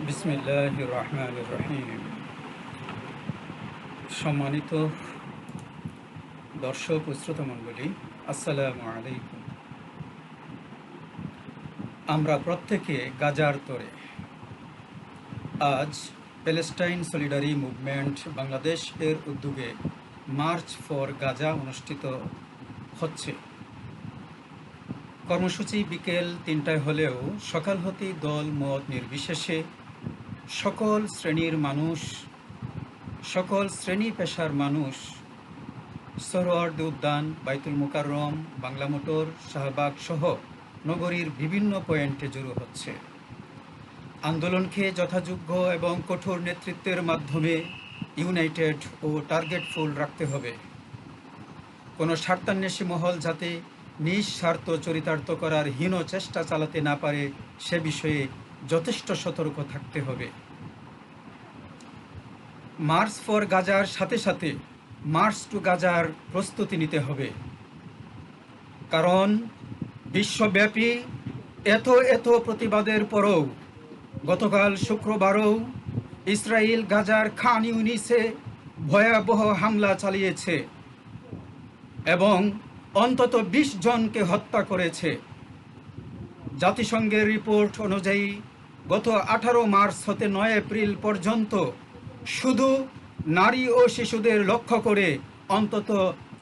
বিসমিল্লাহির রহমানির রহিম। সম্মানিত দর্শক ও শ্রোতামণ্ডলী, আসসালামু আলাইকুম। আমরা প্রত্যেকে গাজার তরে। আজ প্যালেস্টাইন সলিডারি মুভমেন্ট বাংলাদেশ এর উদ্যোগে মার্চ ফর গাজা অনুষ্ঠিত হচ্ছে। কর্মসূচি বিকেল ৩টায় হলেও সকাল হতেই দল মত নির্বিশেষে সকল শ্রেণীর মানুষ, সকল শ্রেণী পেশার মানুষ সোহরাওয়ার্দী উদ্যান, বাইতুল মোকাররম, বাংলা মোটর, শাহবাগ সহ নগরীর বিভিন্ন পয়েন্টে জড়ো হচ্ছে। আন্দোলনকে যথাযোগ্য এবং কঠোর নেতৃত্বের মাধ্যমে ইউনাইটেড ও টার্গেটফুল রাখতে হবে। কোনো স্বার্থান্বেষী মহল যাতে নিজ স্বার্থ চরিতার্থ করার হীন চেষ্টা চালাতে না পারে সে বিষয়ে যথেষ্ট সতর্ক থাকতে হবে। মার্চ ফর গাজার সাথে সাথে মার্চ টু গাজার প্রস্তুতি নিতে হবে, কারণ বিশ্বব্যাপী এত প্রতিবাদের পরও গতকাল শুক্রবারও ইসরায়েল গাজার খান ইউনিসে ভয়াবহ হামলা চালিয়েছে এবং অন্তত ২০ জনকে হত্যা করেছে। জাতিসংঘের রিপোর্ট অনুযায়ী গত ১৮ মার্চ হতে ৯ এপ্রিল পর্যন্ত শুধু নারী ও শিশুদের লক্ষ্য করে অন্তত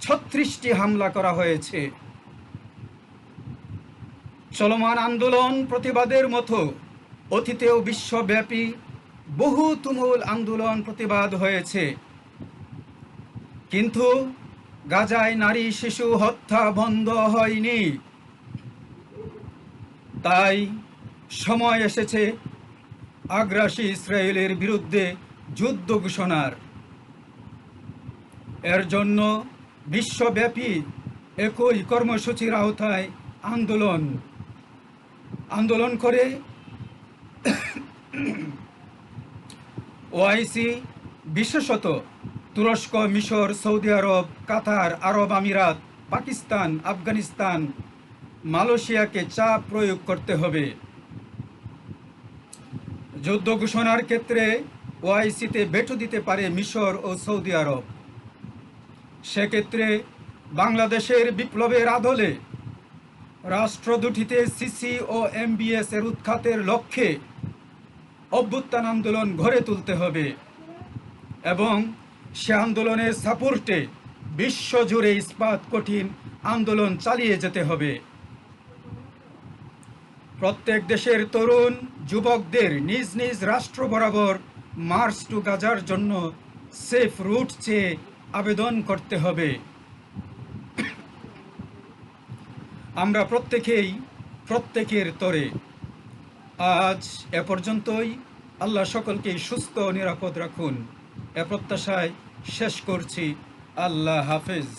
৩৬টি হামলা করা হয়েছে। চলমান আন্দোলন প্রতিবাদের মতো অতীতেও বিশ্বব্যাপী বহু তুমুল আন্দোলন প্রতিবাদ হয়েছে, কিন্তু গাজায় নারী শিশু হত্যা বন্ধ হয়নি। তাই সময় এসেছে আগ্রাসী ইসরায়েলের বিরুদ্ধে যুদ্ধ ঘোষণার। এর জন্য বিশ্বব্যাপী একই কর্মসূচির আওতায় আন্দোলন করে ওআইসি, বিশেষত তুরস্ক, মিশর, সৌদি আরব, কাতার, আরব আমিরাত, পাকিস্তান, আফগানিস্তান, মালয়েশিয়াকে চাপ প্রয়োগ করতে হবে। যুদ্ধ ঘোষণার ক্ষেত্রে ওআইসিতে ভেটো দিতে পারে মিশর ও সৌদি আরব। সেক্ষেত্রে বাংলাদেশের বিপ্লবের আদলে রাষ্ট্র দুটিতে সিসি ও এমবিএস এর উৎখাতের লক্ষ্যে অভ্যুত্থান আন্দোলন গড়ে তুলতে হবে এবং সে আন্দোলনের সাপোর্টে বিশ্বজুড়ে ইস্পাত কঠিন আন্দোলন চালিয়ে যেতে হবে। প্রত্যেক দেশের তরুণ যুবকদের নিজ নিজ রাষ্ট্র বরাবর মার্চ টু গাজার জন্য সেফ রুট চেয়ে আবেদন করতে হবে। আমরা প্রত্যেকের তরে। আজ এ পর্যন্তই। আল্লাহ সকলকেই সুস্থ ও নিরাপদ রাখুন, এ প্রত্যাশায় শেষ করছি। আল্লাহ হাফেজ।